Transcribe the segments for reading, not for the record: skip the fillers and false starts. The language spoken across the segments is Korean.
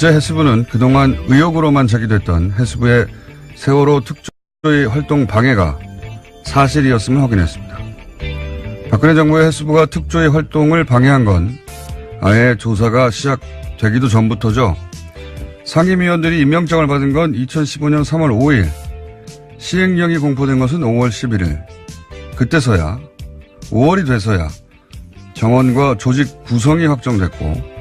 어제 해수부는 그동안 의혹으로만 제기됐던 해수부의 세월호 특조위 활동 방해가 사실이었음을 확인했습니다. 박근혜 정부의 해수부가 특조위 활동을 방해한 건 아예 조사가 시작되기도 전부터죠. 상임위원들이 임명장을 받은 건 2015년 3월 5일, 시행령이 공포된 것은 5월 11일. 그때서야 5월이 돼서야 정원과 조직 구성이 확정됐고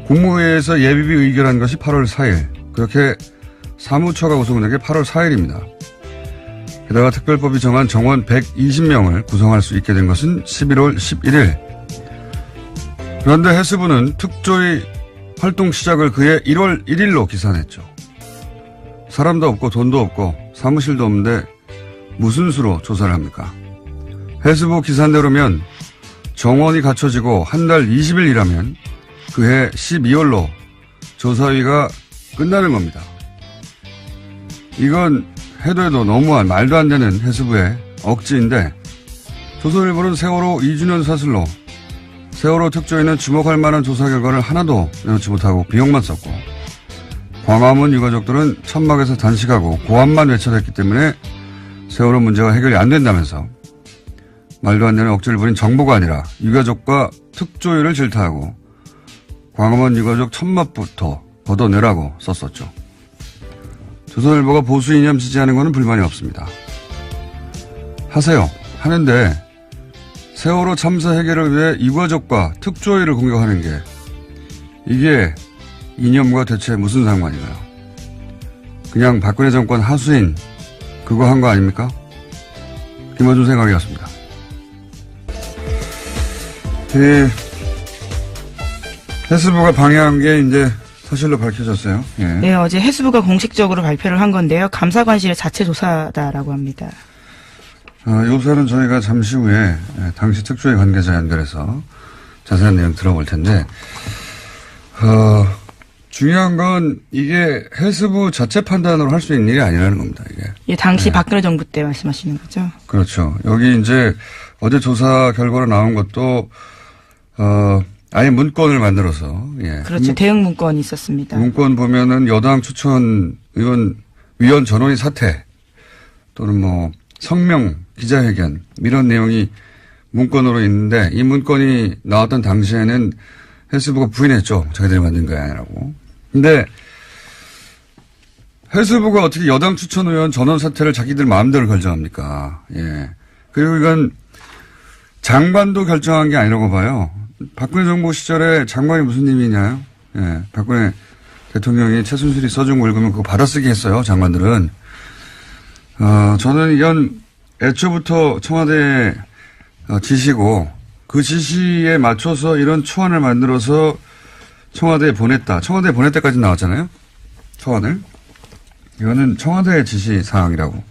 국무회의에서 예비비 의결한 것이 8월 4일. 그렇게 사무처가 구성된 게 8월 4일입니다. 게다가 특별법이 정한 정원 120명을 구성할 수 있게 된 것은 11월 11일. 그런데 해수부는 특조위 활동 시작을 그해 1월 1일로 기산했죠. 사람도 없고 돈도 없고 사무실도 없는데 무슨 수로 조사를 합니까? 해수부 기산대로면 정원이 갖춰지고 한 달 20일 일하면 그해 12월로 조사위가 끝나는 겁니다. 이건 해도 너무한 말도 안 되는 해수부의 억지인데 조선일보는 세월호 2주년 사슬로 세월호 특조위는 주목할 만한 조사 결과를 하나도 내놓지 못하고 비용만 썼고 광화문 유가족들은 천막에서 단식하고 고함만 외쳐댔기 때문에 세월호 문제가 해결이 안 된다면서 말도 안 되는 억지를 부린 정부가 아니라 유가족과 특조위를 질타하고 광화문 유가족 천막부터 걷어내라고 썼었죠. 조선일보가 보수 이념 지지하는 것은 불만이 없습니다. 하세요. 하는데 세월호 참사 해결을 위해 유가족과 특조위를 공격하는 게 이게 이념과 대체 무슨 상관인가요? 그냥 박근혜 정권 하수인 그거 한 거 아닙니까? 김어준 생각이었습니다. 해수부가 방해한 게 이제 사실로 밝혀졌어요. 예. 네, 어제 해수부가 공식적으로 발표를 한 건데요. 감사관실의 자체 조사다라고 합니다. 이 사안은 저희가 잠시 후에 당시 특조위 관계자 연결해서 자세한 내용 들어볼 텐데 중요한 건 이게 해수부 자체 판단으로 할 수 있는 일이 아니라는 겁니다. 이게. 예, 당시 박근혜 정부 때 말씀하시는 거죠? 그렇죠. 여기 이제 어제 조사 결과로 나온 것도 아예 문건을 만들어서 예. 그렇죠. 대응 문건이 있었습니다. 문건 보면은 여당 추천 위원 전원이 사퇴 또는 뭐 성명 기자회견 이런 내용이 문건으로 있는데 이 문건이 나왔던 당시에는 해수부가 부인했죠. 자기들이 만든 거 아니라고. 근데 해수부가 어떻게 여당 추천 의원 전원 사퇴를 자기들 마음대로 결정합니까? 예. 그리고 이건 장관도 결정한 게 아니라고 봐요. 박근혜 정부 시절에 장관이 무슨 님이냐요? 예. 박근혜 대통령이 최순실이 써준 거 읽으면 그거 받아쓰기 했어요. 장관들은. 저는 이건 애초부터 청와대 지시고 그 지시에 맞춰서 이런 초안을 만들어서 청와대에 보냈다. 청와대에 보낼 때까지 나왔잖아요. 초안을. 이거는 청와대의 지시 사항이라고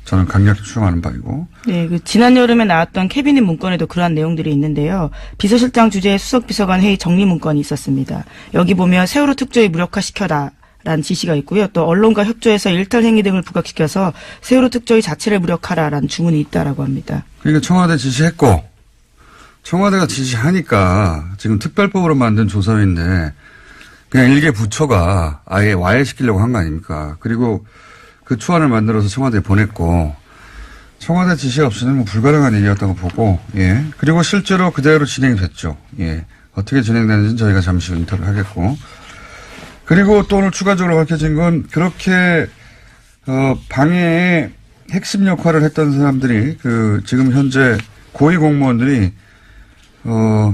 저는 강력히 추정하는 바이고. 네, 지난 여름에 나왔던 캐비닛 문건에도 그러한 내용들이 있는데요. 비서실장 주재의 수석비서관 회의 정리 문건이 있었습니다. 여기 보면 세월호 특조위 무력화시켜라. 라는 지시가 있고요. 또 언론과 협조해서 일탈 행위 등을 부각시켜서 세월호 특조위 자체를 무력화라라는 주문이 있다라고 합니다. 그러니까 청와대 지시했고 청와대가 지시하니까 지금 특별법으로 만든 조사위인데 그냥 일개 부처가 아예 와해시키려고 한 거 아닙니까? 그리고 그 초안을 만들어서 청와대에 보냈고 청와대 지시 없이는 뭐 불가능한 일이었다고 보고 예. 그리고 실제로 그대로 진행이 됐죠. 예. 어떻게 진행되는지는 저희가 잠시 후 인터뷰를 하겠고 그리고 또 오늘 추가적으로 밝혀진 건 그렇게 방해의 핵심 역할을 했던 사람들이 지금 현재 고위 공무원들이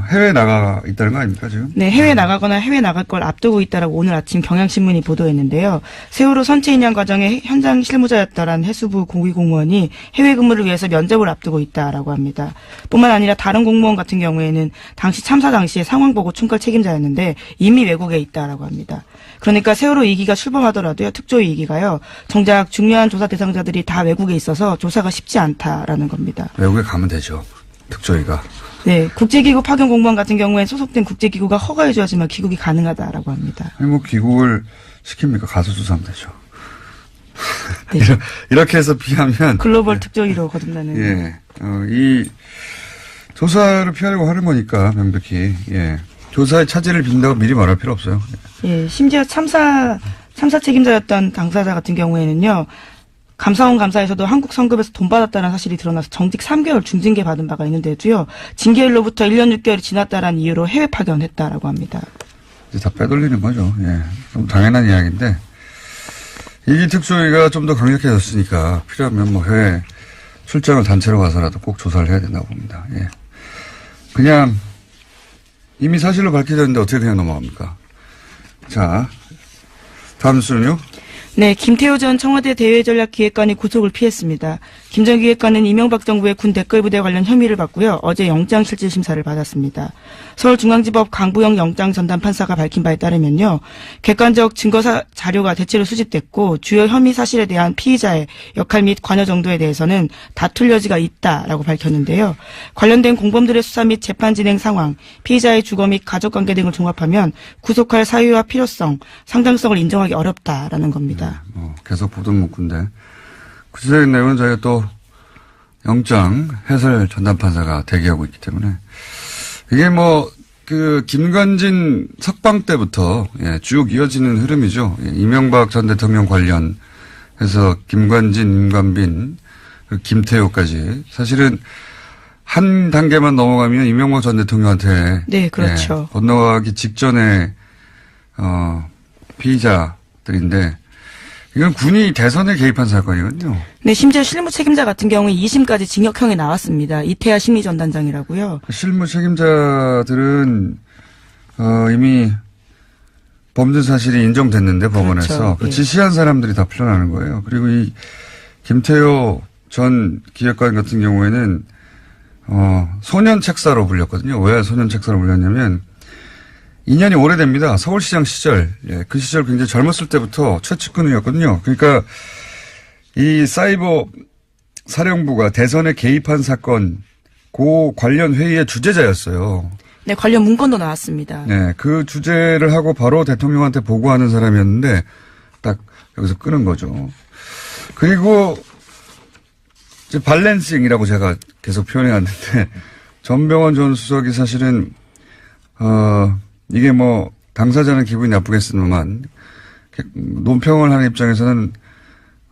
해외에 나가 있다는 거 아닙니까 지금? 네, 해외 나가거나 해외 나갈 걸 앞두고 있다라고 오늘 아침 경향신문이 보도했는데요. 세월호 선체 인양 과정의 현장 실무자였다라는 해수부 고위 공무원이 해외 근무를 위해서 면접을 앞두고 있다라고 합니다. 뿐만 아니라 다른 공무원 같은 경우에는 당시 참사 당시에 상황 보고 총괄 책임자였는데 이미 외국에 있다라고 합니다. 그러니까 세월호 2기가 출범하더라도요. 특조위 2기가요. 정작 중요한 조사 대상자들이 다 외국에 있어서 조사가 쉽지 않다라는 겁니다. 외국에 가면 되죠. 특조위가. 네, 국제기구 파견 공무원 같은 경우에 소속된 국제기구가 허가해줘야지만 귀국이 가능하다라고 합니다. 아니 뭐 귀국을 시킵니까? 가서 조사하면 되죠. 네. 이렇게 해서 비하면 글로벌 특조위로 거듭나는. 예, 이 조사를 피하려고 하는 거니까 명백히 예. 교사의 차질을 빈다고 미리 말할 필요 없어요. 예, 심지어 참사 책임자였던 당사자 같은 경우에는요, 감사원 감사에서도 한국 성급에서 돈 받았다는 사실이 드러나서 정직 3개월 중징계 받은 바가 있는데도요, 징계일로부터 1년 6개월이 지났다라는 이유로 해외 파견했다라고 합니다. 이제 다 빼돌리는 거죠. 예. 좀 당연한 이야기인데, 이기 특조위가 좀 더 강력해졌으니까 필요하면 뭐 해외 출장을 단체로 가서라도 꼭 조사를 해야 된다고 봅니다. 예. 그냥 이미 사실로 밝혀졌는데 어떻게 그냥 넘어갑니까? 자, 다음 수는요? 네, 김태호 전 청와대 대외전략기획관이 구속을 피했습니다. 김 전 기획관은 이명박 정부의 군 댓글부대 관련 혐의를 받고요. 어제 영장실질심사를 받았습니다. 서울중앙지법 강부영 영장전담판사가 밝힌 바에 따르면요. 객관적 증거 자료가 대체로 수집됐고 주요 혐의 사실에 대한 피의자의 역할 및 관여 정도에 대해서는 다툴 여지가 있다라고 밝혔는데요. 관련된 공범들의 수사 및 재판 진행 상황, 피의자의 주거 및 가족관계 등을 종합하면 구속할 사유와 필요성, 상당성을 인정하기 어렵다라는 겁니다. 계속 보던 문구인데 구체적인 내용은 저희가 또 영장 해설 전담판사가 대기하고 있기 때문에 이게 뭐 그 김관진 석방 때부터 쭉 이어지는 흐름이죠. 이명박 전 대통령 관련해서 김관진, 임관빈, 김태호까지 사실은 한 단계만 넘어가면 이명박 전 대통령한테 네, 그렇죠. 건너가기 직전에 피의자들인데 이건 군이 대선에 개입한 사건이거든요. 네, 심지어 실무 책임자 같은 경우에 2심까지 징역형이 나왔습니다. 이태하 심리전단장이라고요. 실무 책임자들은 이미 범죄 사실이 인정됐는데 법원에서 그렇죠. 그 예. 지시한 사람들이 다 풀려나는 거예요. 그리고 이 김태호 전 기획관 같은 경우에는 소년 책사로 불렸거든요. 왜 소년 책사로 불렸냐면 2년이 오래됩니다. 서울시장 시절, 그 시절 굉장히 젊었을 때부터 최측근이었거든요. 그러니까 이 사이버 사령부가 대선에 개입한 사건, 그 관련 회의의 주재자였어요. 네, 관련 문건도 나왔습니다. 네, 그 주제를 하고 바로 대통령한테 보고하는 사람이었는데 딱 여기서 끄는 거죠. 그리고 이제 밸런싱이라고 제가 계속 표현해 왔는데 전병헌 전 수석이 사실은 이게 뭐 당사자는 기분이 나쁘겠으면 논평을 하는 입장에서는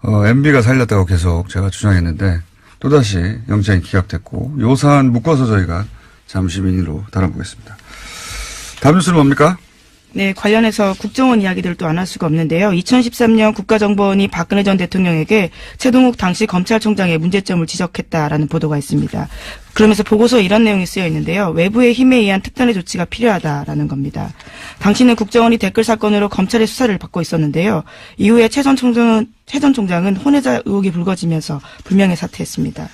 MB가 살렸다고 계속 제가 주장했는데 또다시 영장이 기각됐고 요 사안 묶어서 저희가 잠시 민의로 다뤄보겠습니다. 다음 뉴스는 뭡니까? 네, 관련해서 국정원 이야기들을 또 안 할 수가 없는데요. 2013년 국가정보원이 박근혜 전 대통령에게 최동욱 당시 검찰총장의 문제점을 지적했다라는 보도가 있습니다. 그러면서 보고서에 이런 내용이 쓰여 있는데요. 외부의 힘에 의한 특단의 조치가 필요하다라는 겁니다. 당시는 국정원이 댓글 사건으로 검찰의 수사를 받고 있었는데요. 이후에 최 전 총장은 혼외자 의혹이 불거지면서 불명예 사퇴했습니다.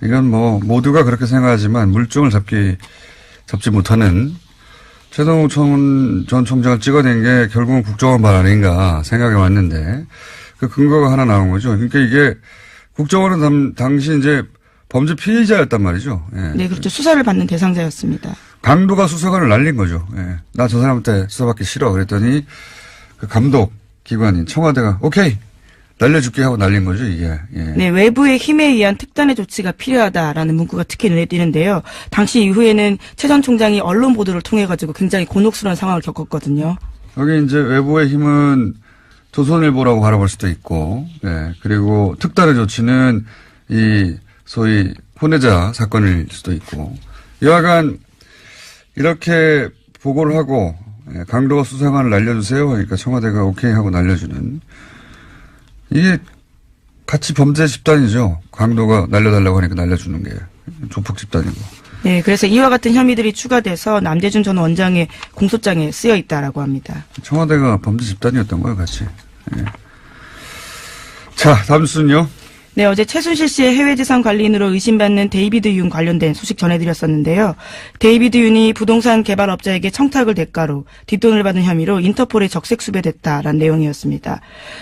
이건 뭐 모두가 그렇게 생각하지만 물증을 잡지 못하는 최동욱 전 총장을 찍어낸 게 결국은 국정원 발 아닌가 생각해 왔는데 그 근거가 하나 나온 거죠. 그러니까 이게 국정원은 당시 이제 범죄 피의자였단 말이죠. 예. 네, 그렇죠. 수사를 받는 대상자였습니다. 강도가 수사관을 날린 거죠. 예. 나 저 사람한테 수사받기 싫어. 그랬더니 그 감독 기관인 청와대가 오케이 날려줄게 하고 날린 거죠, 이게. 예. 네, 외부의 힘에 의한 특단의 조치가 필요하다라는 문구가 특히 눈에 띄는데요. 당시 이후에는 최 전 총장이 언론 보도를 통해 가지고 굉장히 곤혹스러운 상황을 겪었거든요. 여기 이제 외부의 힘은 조선일보라고 바라볼 수도 있고, 예. 그리고 특단의 조치는 이 소위 혼외자 사건일 수도 있고, 여하간 이렇게 보고를 하고 강도가 수사관을 날려주세요 하니까 청와대가 오케이 하고 날려주는 이게 같이 범죄 집단이죠. 강도가 날려달라고 하니까 날려주는 게 조폭 집단이고. 네, 그래서 이와 같은 혐의들이 추가돼서 남재준 전 원장의 공소장에 쓰여 있다라고 합니다. 청와대가 범죄 집단이었던 거예요, 같이. 예. 자, 다음 순요. 네, 어제 최순실 씨의 해외재산 관리인으로 의심받는 데이비드 윤 관련된 소식 전해드렸었는데요. 데이비드 윤이 부동산 개발업자에게 청탁을 대가로 뒷돈을 받은 혐의로 인터폴에 적색 수배됐다라는 내용이었습니다.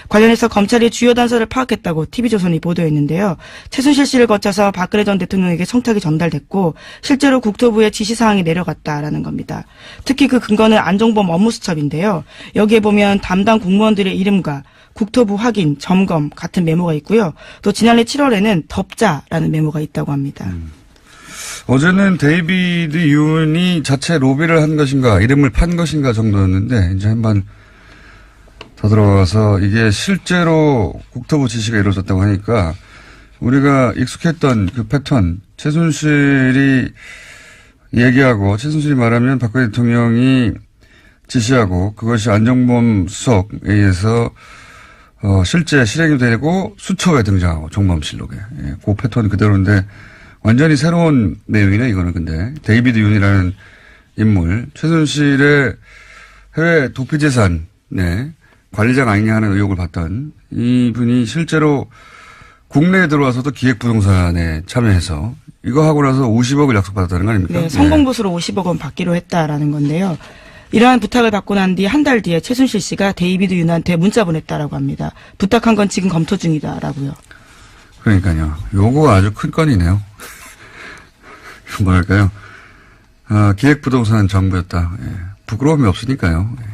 관련해서 검찰이 주요 단서를 파악했다고 TV조선이 보도했는데요. 최순실 씨를 거쳐서 박근혜 전 대통령에게 청탁이 전달됐고 실제로 국토부에 지시사항이 내려갔다라는 겁니다. 특히 그 근거는 안종범 업무수첩인데요. 여기에 보면 담당 공무원들의 이름과 국토부 확인, 점검 같은 메모가 있고요. 또 지난해 7월에는 덮자라는 메모가 있다고 합니다. 어제는 데이비드 윤이 자체 로비를 한 것인가, 이름을 판 것인가 정도였는데, 이제 한번 더 들어가서 이게 실제로 국토부 지시가 이루어졌다고 하니까 우리가 익숙했던 그 패턴, 최순실이 얘기하고 최순실이 말하면 박근혜 대통령이 지시하고 그것이 안정범 수석에 의해서 실제 실행이 되고 수첩에 등장하고 정범실록에. 예, 그 패턴 그대로인데 완전히 새로운 내용이네 이거는. 근데 데이비드 윤이라는 인물, 최순실의 해외 도피재산 관리자가 아니냐 하는 의혹을 받던 이분이 실제로 국내에 들어와서도 기획부동산에 참여해서 이거 하고 나서 50억을 약속받았다는 거 아닙니까? 네, 성공보수로 50억 원 받기로 했다라는 건데요. 이러한 부탁을 받고 난 뒤 한 달 뒤에 최순실 씨가 데이비드 윤한테 문자 보냈다라고 합니다. 부탁한 건 지금 검토 중이다라고요. 그러니까요. 요거 아주 큰 건이네요. 뭐랄까요. 기획부동산 정부였다. 예. 부끄러움이 없으니까요. 예.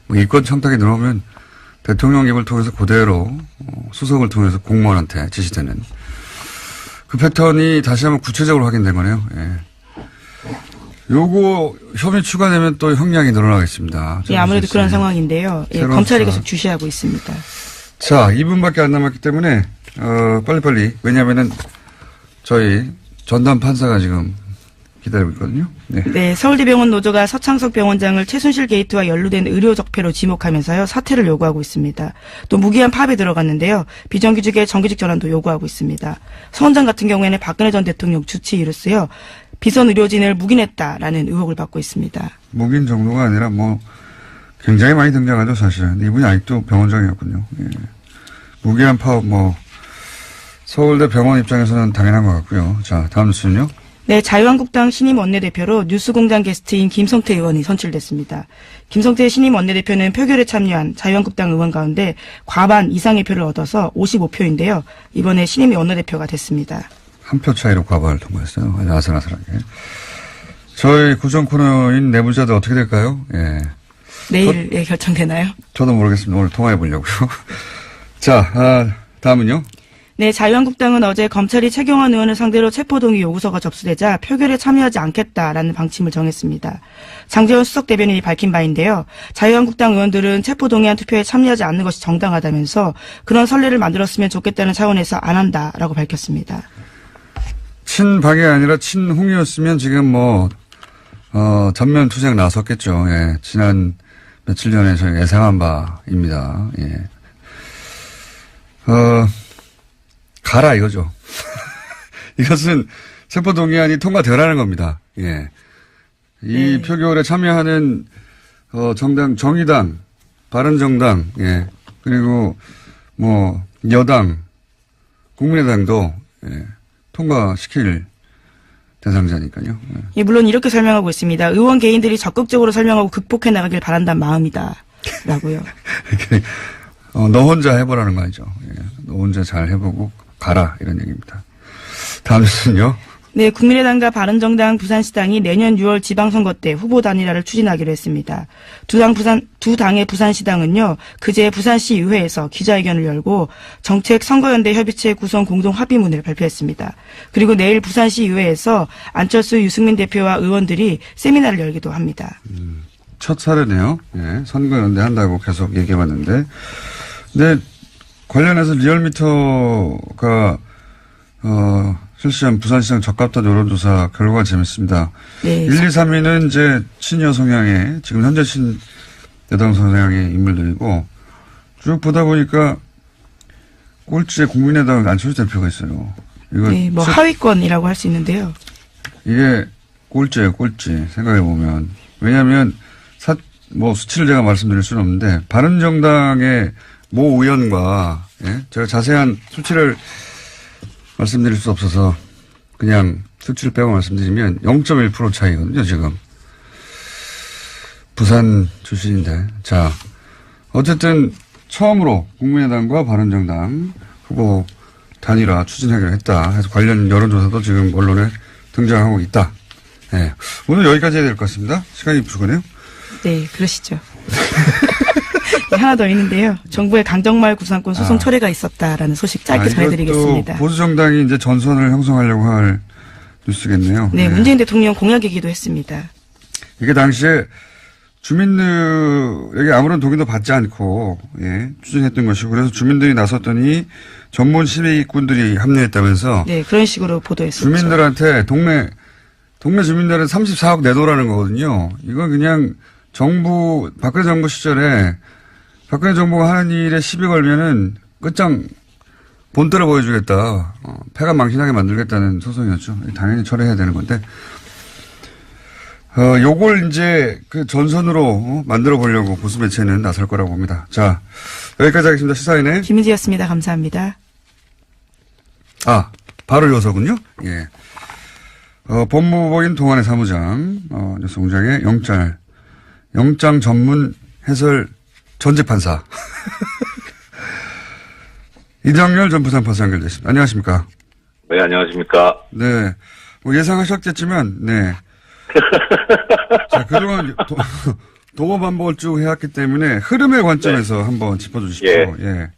뭐 이권 청탁이 들어오면 대통령 입을 통해서 그대로 수석을 통해서 공무원한테 지시되는 그 패턴이 다시 한번 구체적으로 확인된 거네요. 예. 요거 혐의 추가되면 또 형량이 늘어나겠습니다. 예, 아무래도 그런 상황인데요. 예, 검찰이 계속 주시하고 있습니다. 자, 2분밖에 안 남았기 때문에 빨리빨리. 왜냐하면은 저희 전담 판사가 지금 기다리고 있거든요. 네. 네, 서울대병원 노조가 서창석 병원장을 최순실 게이트와 연루된 의료 적폐로 지목하면서요, 사퇴를 요구하고 있습니다. 또 무기한 파업에 들어갔는데요, 비정규직의 정규직 전환도 요구하고 있습니다. 서 원장 같은 경우에는 박근혜 전 대통령 주치 이로써요, 비선 의료진을 묵인했다라는 의혹을 받고 있습니다. 묵인 정도가 아니라 뭐 굉장히 많이 등장하죠, 사실은. 이분이 아직도 병원장이었군요. 예. 무기한 파업 서울대 병원 입장에서는 당연한 것 같고요. 자, 다음 뉴스는요. 네, 자유한국당 신임 원내대표로 뉴스공장 게스트인 김성태 의원이 선출됐습니다. 김성태 신임 원내대표는 표결에 참여한 자유한국당 의원 가운데 과반 이상의 표를 얻어서 55표인데요. 이번에 신임 원내대표가 됐습니다. 한 표 차이로 과반을 통과했어요. 아주 아슬아슬하게. 저희 구정 코너인 내부자들 어떻게 될까요? 예. 내일 결정되나요? 저도 모르겠습니다. 오늘 통화해 보려고요. 자, 다음은요. 네, 자유한국당은 어제 검찰이 최경환 의원을 상대로 체포동의 요구서가 접수되자 표결에 참여하지 않겠다라는 방침을 정했습니다. 장제원 수석 대변인이 밝힌 바인데요. 자유한국당 의원들은 체포동의안 투표에 참여하지 않는 것이 정당하다면서 그런 선례를 만들었으면 좋겠다는 차원에서 안 한다라고 밝혔습니다. 친박이 아니라 친홍이었으면 지금 전면 투쟁 나섰겠죠. 예. 지난 며칠 전에 저희가 예상한 바입니다. 예. 가라 이거죠. 이것은 체포동의안이 통과되라는 겁니다. 예. 이 표결에 참여하는 정당, 정의당, 바른정당, 예. 그리고 여당, 국민의당도 예. 통과시킬 대상자니까요. 예. 예, 물론 이렇게 설명하고 있습니다. 의원 개인들이 적극적으로 설명하고 극복해 나가길 바란다는 마음이다. 라고요. 너 혼자 해보라는 거 아니죠. 예. 너 혼자 잘 해보고 가라 이런 얘기입니다. 다음 뉴스는요. 네, 국민의당과 바른정당 부산시당이 내년 6월 지방선거 때 후보 단일화를 추진하기로 했습니다. 두 당의 부산시당은요, 그제 부산시 의회에서 기자회견을 열고 정책 선거연대 협의체 구성 공동 합의문을 발표했습니다. 그리고 내일 부산시 의회에서 안철수 유승민 대표와 의원들이 세미나를 열기도 합니다. 첫 사례네요. 예, 선거연대 한다고 계속 얘기해봤는데, 근데 관련해서 리얼미터가 실시한 부산시장 적합도 여론조사 결과가 재밌습니다. 네. 1, 2, 3위는 이제 친여 성향의, 지금 현재 친여당 성향의 인물들이고, 쭉 보다 보니까 꼴찌에 국민의당 안철수 대표가 있어요. 이거 네, 하위권이라고 할 수 있는데요. 이게 꼴찌예요, 꼴찌. 생각해보면. 왜냐하면, 수치를 제가 말씀드릴 수는 없는데, 바른정당의 모 의원과, 예? 제가 자세한 수치를 말씀드릴 수 없어서 그냥 수치를 빼고 말씀드리면 0.1% 차이거든요, 지금. 부산 출신인데. 자, 어쨌든 처음으로 국민의당과 바른정당 후보 단일화 추진하기로 했다 해서 관련 여론조사도 지금 언론에 등장하고 있다. 네. 오늘 여기까지 해야 될 것 같습니다. 시간이 부족하네요. 네, 그러시죠. 네, 하나 더 있는데요. 정부의 강정마을 구상권 소송 철회가 있었다라는 소식 짧게 전해드리겠습니다. 보수정당이 이제 전선을 형성하려고 할 뉴스겠네요. 네, 예. 문재인 대통령 공약이기도 했습니다. 이게 당시에 주민들에게 아무런 동의도 받지 않고 예, 추진했던 것이고 그래서 주민들이 나섰더니 전문 시위꾼들이 합류했다면서 네, 그런 식으로 보도했었죠. 주민들한테 동네 주민들은 34억 내놓으라는 거거든요. 이건 그냥 박근혜 정부 시절에 박근혜 정부가 하는 일에 시비 걸면은 끝장 본때를 보여주겠다. 패가 망신하게 만들겠다는 소송이었죠. 당연히 철회해야 되는 건데. 요걸 이제 그 전선으로 만들어 보려고 보수 매체는 나설 거라고 봅니다. 자, 여기까지 하겠습니다. 시사인의 김은지였습니다. 감사합니다. 바로 이어서군요. 예. 법무부인 동안의 사무장, 뉴스공장의 영장 전문 해설 전직 판사. 이정열 전 부산판사 연결됐습니다. 안녕하십니까? 네, 안녕하십니까? 네. 뭐 예상하셨겠지만, 네. 자, 그동안 도어 반복을 쭉 해왔기 때문에 흐름의 관점에서 한번 짚어주십시오. 예.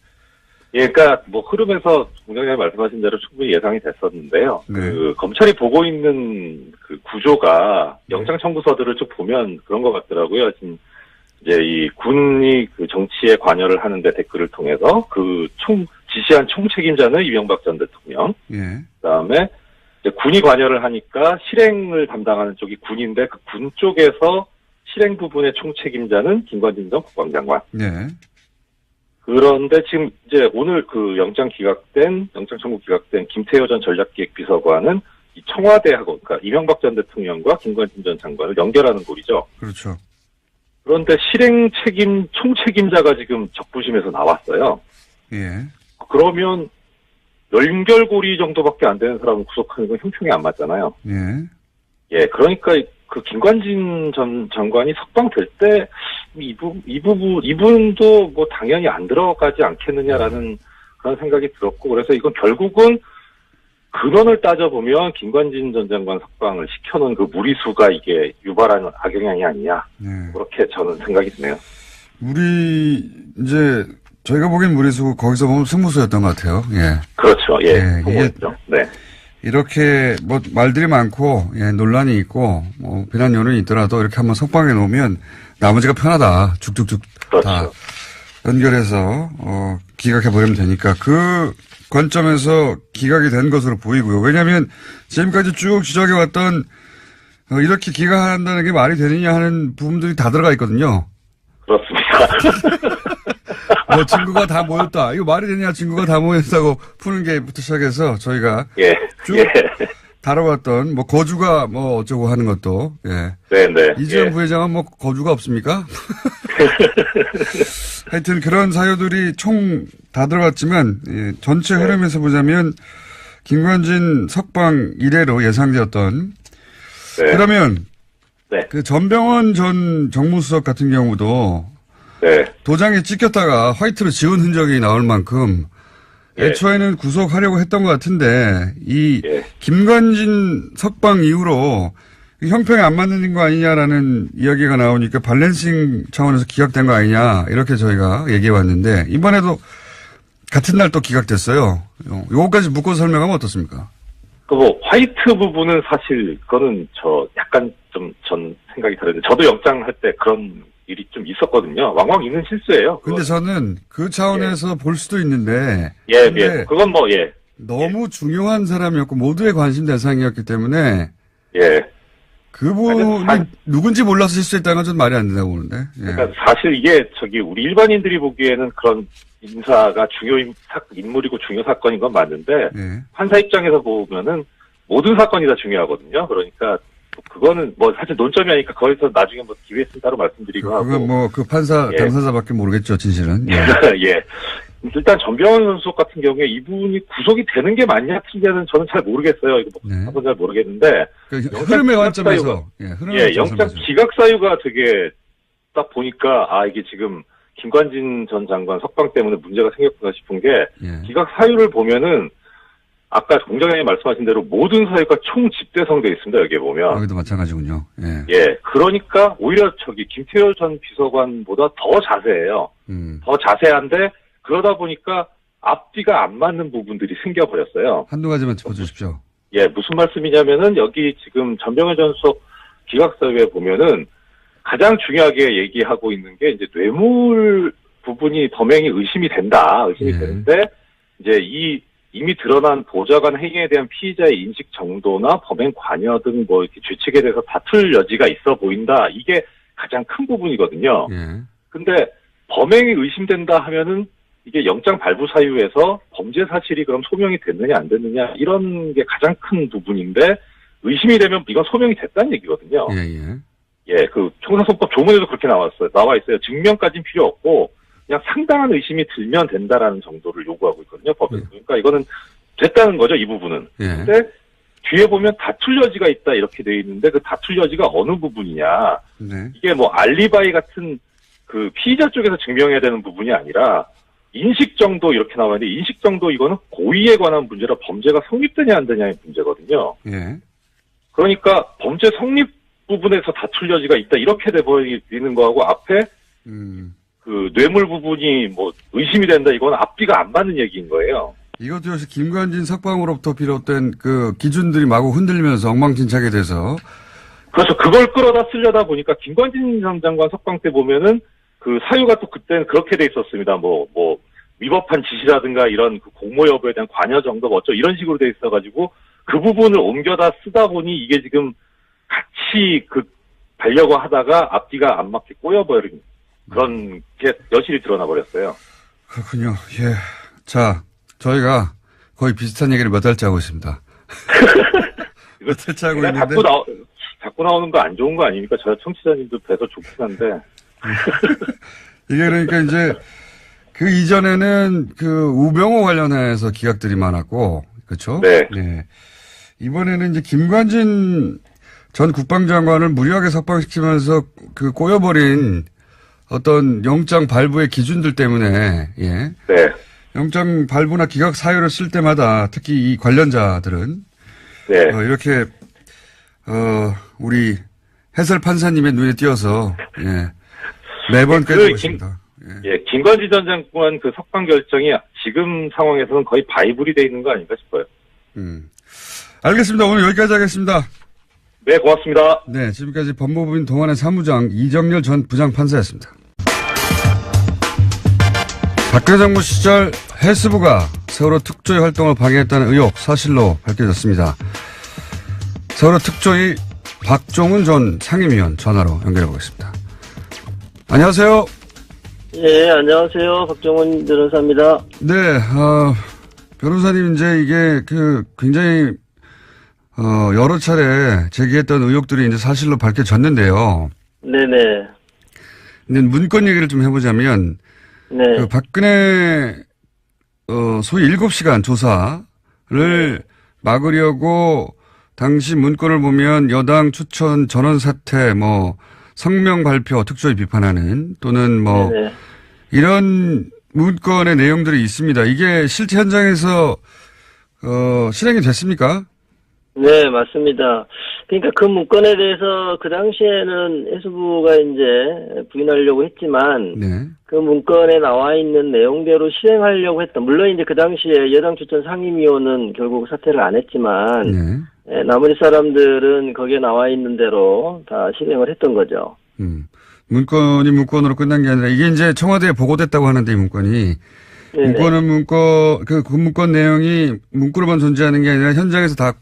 예, 그러니까 뭐 흐름에서 공장장님 말씀하신 대로 충분히 예상이 됐었는데요. 네. 그 검찰이 보고 있는 그 구조가 영장 청구서들을 쭉 보면 그런 것 같더라고요. 지금 이제 이 군이 그 정치에 관여를 하는데 댓글을 통해서 지시한 총책임자는 이명박 전 대통령. 예. 그다음에 이제 군이 관여를 하니까 실행을 담당하는 쪽이 군인데 그 군 쪽에서 실행 부분의 총책임자는 김관진 전 국방장관. 네. 그런데 지금 이제 오늘 그 영장 청구 기각된 김태효 전 전략기획비서관은 이 청와대하고, 그러니까 이명박 전 대통령과 김관진 전 장관을 연결하는 고리죠. 그렇죠. 그런데 총책임자가 지금 적부심에서 나왔어요. 예. 그러면 연결고리 정도밖에 안 되는 사람을 구속하는 건 형평이 안 맞잖아요. 예. 예, 그러니까 그 김관진 전 장관이 석방될 때 이분도 뭐 당연히 안 들어가지 않겠느냐라는 그런 생각이 들었고, 그래서 이건 결국은 근원을 따져보면 김관진 전 장관 석방을 시켜놓은 그 무리수가 이게 유발하는 악영향이 아니냐. 네. 그렇게 저는 생각이 드네요. 저희가 보기엔 무리수 거기서 보면 승부수였던 것 같아요. 예. 그렇죠. 예. 예, 이게 네. 이렇게 뭐 말들이 많고 예, 논란이 있고 뭐 비난 여론이 있더라도 이렇게 한번 석방해 놓으면 나머지가 편하다. 쭉쭉쭉 그렇죠. 다 연결해서 기각해 버리면 되니까 그 관점에서 기각이 된 것으로 보이고요. 왜냐하면 지금까지 쭉 지적해 왔던 이렇게 기각한다는 게 말이 되느냐 하는 부분들이 다 들어가 있거든요. 그렇습니다. 뭐 증거가 다 모였다. 이거 말이 되냐 증거가 다 모였다고 푸는 게부터 시작해서 저희가 예. 쭉 예. 다뤄왔던 뭐 거주가 뭐 어쩌고 하는 것도 예. 네네. 이재용 예. 부회장은 뭐 거주가 없습니까? 하여튼 그런 사유들이 총 다 들어갔지만 예, 전체 네. 흐름에서 보자면 김관진 석방 이래로 예상되었던 네. 그러면 네. 그 전병헌 전 정무수석 같은 경우도 네. 도장에 찍혔다가 화이트로 지운 흔적이 나올 만큼 예. 애초에는 구속하려고 했던 것 같은데 이 예. 김관진 석방 이후로 형평이 안 맞는 거 아니냐라는 이야기가 나오니까 밸런싱 차원에서 기각된 거 아니냐 이렇게 저희가 얘기해 왔는데 이번에도 같은 날 또 기각됐어요. 요거까지 묶어서 설명하면 어떻습니까? 화이트 부분은 사실 그거는 약간 좀 전 생각이 다른데 저도 영장 할 때 그런 일이 좀 있었거든요. 왕왕 있는 실수예요. 근데 저는 그 차원에서 볼 수도 있는데 예, 근데 예. 그건 뭐 예. 너무 중요한 사람이었고 모두의 관심 대상이었기 때문에 예. 그분이 누군지 몰라서 실수했다는 건 좀 말이 안 된다고 보는데. 예. 그러니까 사실 이게 우리 일반인들이 보기에는 그런 인사가 인물이고 중요 사건인 건 맞는데 예. 판사 입장에서 보면은 모든 사건이 다 중요하거든요. 그러니까 그거는 뭐 사실 논점이 아니까 거기서 나중에 뭐 기회 있으면 따로 말씀드리고 하고. 그건 뭐 그 판사 예. 당사자밖에 모르겠죠 진실은. 예. 예. 일단 전병헌 선수 같은 경우에 이분이 구속이 되는 게 맞냐 틀리냐는 저는 잘 모르겠어요. 이거 뭐 네. 한번 잘 모르겠는데. 그 영장 흐름의 기각 관점에서. 예, 영장 기각 사유가 되게 딱 보니까 이게 지금 김관진 전 장관 석방 때문에 문제가 생겼구나 싶은 게 예. 기각 사유를 보면은 아까 공장장님 말씀하신 대로 모든 사유가 총 집대성돼 있습니다. 여기에 보면. 여기도 마찬가지군요. 예. 예, 그러니까 오히려 김태효 전 비서관보다 더 자세해요. 더 자세한데 그러다 보니까 앞뒤가 안 맞는 부분들이 생겨버렸어요. 한두 가지만 짚어주십시오. 예, 무슨 말씀이냐면은 여기 지금 전병헌 전 수석 기각서에 보면은 가장 중요하게 얘기하고 있는 게 이제 뇌물 부분이 범행이 의심이 되는데 이제 이미 드러난 보좌관 행위에 대한 피의자의 인식 정도나 범행 관여 등 뭐 이렇게 죄책에 대해서 다툴 여지가 있어 보인다. 이게 가장 큰 부분이거든요. 예. 근데 범행이 의심된다 하면은 이게 영장 발부 사유에서 범죄 사실이 그럼 소명이 됐느냐 안 됐느냐 이런 게 가장 큰 부분인데 의심이 되면 이건 소명이 됐다는 얘기거든요. 예, 그 형사소법 조문에도 그렇게 나와 있어요. 증명까지는 필요 없고 그냥 상당한 의심이 들면 된다라는 정도를 요구하고 있거든요. 법에서. 그러니까 이거는 됐다는 거죠, 이 부분은. 근데 뒤에 보면 다툴 여지가 있다 이렇게 돼 있는데 그 다툴 여지가 어느 부분이냐. 이게 뭐 알리바이 같은 그 피의자 쪽에서 증명해야 되는 부분이 아니라 인식 정도 이렇게 나와 있는데 인식 정도 이거는 고의에 관한 문제라 범죄가 성립되냐 안 되냐의 문제거든요. 그러니까 범죄 성립 부분에서 다툴 여지가 있다 이렇게 돼버리는 거하고 앞에 그 뇌물 부분이 뭐 의심이 된다 이건 앞뒤가 안 맞는 얘기인 거예요. 이것도 역시 김관진 석방으로부터 비롯된 그 기준들이 마구 흔들리면서 엉망진창이 돼서 그래서 그걸 끌어다 쓰려다 보니까 김관진 전 장관 석방 때 보면은 그 사유가 또 그때는 그렇게 돼 있었습니다. 뭐 위법한 지시라든가 이런 그 공모 여부에 대한 관여 정도 어쩌 이런 식으로 돼 있어가지고 그 부분을 옮겨다 쓰다 보니 이게 지금 같이 가려고 하다가 앞뒤가 안 맞게 꼬여버린 그런 게 여실히 드러나 버렸어요. 그렇군요. 예. 자, 저희가 거의 비슷한 얘기를 몇 달째 하고 있습니다. 몇 달째 하고 있는데. 자꾸 나오는 거 안 좋은 거 아닙니까? 저 청취자님도 뵈서 좋긴 한데. 이게 그러니까 이제 그 이전에는 그 우병우 관련해서 기각들이 많았고, 그렇죠? 네. 이번에는 이제 김관진 전 국방장관을 무리하게 석방시키면서 그 꼬여버린 어떤 영장 발부의 기준들 때문에, 예. 네. 영장 발부나 기각 사유를 쓸 때마다 특히 이 관련자들은, 네. 이렇게, 우리 해설 판사님의 눈에 띄어서, 예. 매번 깨지고 있습니다. 예, 김관진 전 장관 그 석방 결정이 지금 상황에서는 거의 바이블이 돼 있는 거 아닌가 싶어요. 알겠습니다. 오늘 여기까지 하겠습니다. 네, 고맙습니다. 네, 지금까지 법무부인 동안의 사무장 이정렬 전 부장판사였습니다. 박근혜 정부 시절 해수부가 세월호 특조위 활동을 방해했다는 의혹 사실로 밝혀졌습니다. 세월호 특조위 박종훈 전 상임위원 전화로 연결해 보겠습니다. 안녕하세요. 예, 안녕하세요. 박종훈 변호사입니다. 네, 변호사님 이제 이게 굉장히 여러 차례 제기했던 의혹들이 이제 사실로 밝혀졌는데요. 네네. 근데 문건 얘기를 좀 해보자면, 네. 그 박근혜, 소위 7시간 조사를 막으려고 당시 문건을 보면 여당 추천 전원 사퇴, 성명 발표 특조위 비판하는 또는 네네. 이런 문건의 내용들이 있습니다. 이게 실제 현장에서, 실행이 됐습니까? 네, 맞습니다. 그러니까 그 문건에 대해서 그 당시에는 해수부가 이제 부인하려고 했지만, 네. 그 문건에 나와 있는 내용대로 실행하려고 했다. 물론 이제 그 당시에 여당 추천 상임위원은 결국 사퇴를 안 했지만, 네. 나머지 사람들은 거기에 나와 있는 대로 다 실행을 했던 거죠. 문건이 문건으로 끝난 게 아니라 이게 이제 청와대에 보고됐다고 하는데 이 문건이. 네네. 문건은 그 문건 내용이 문구로만 존재하는 게 아니라 현장에서 다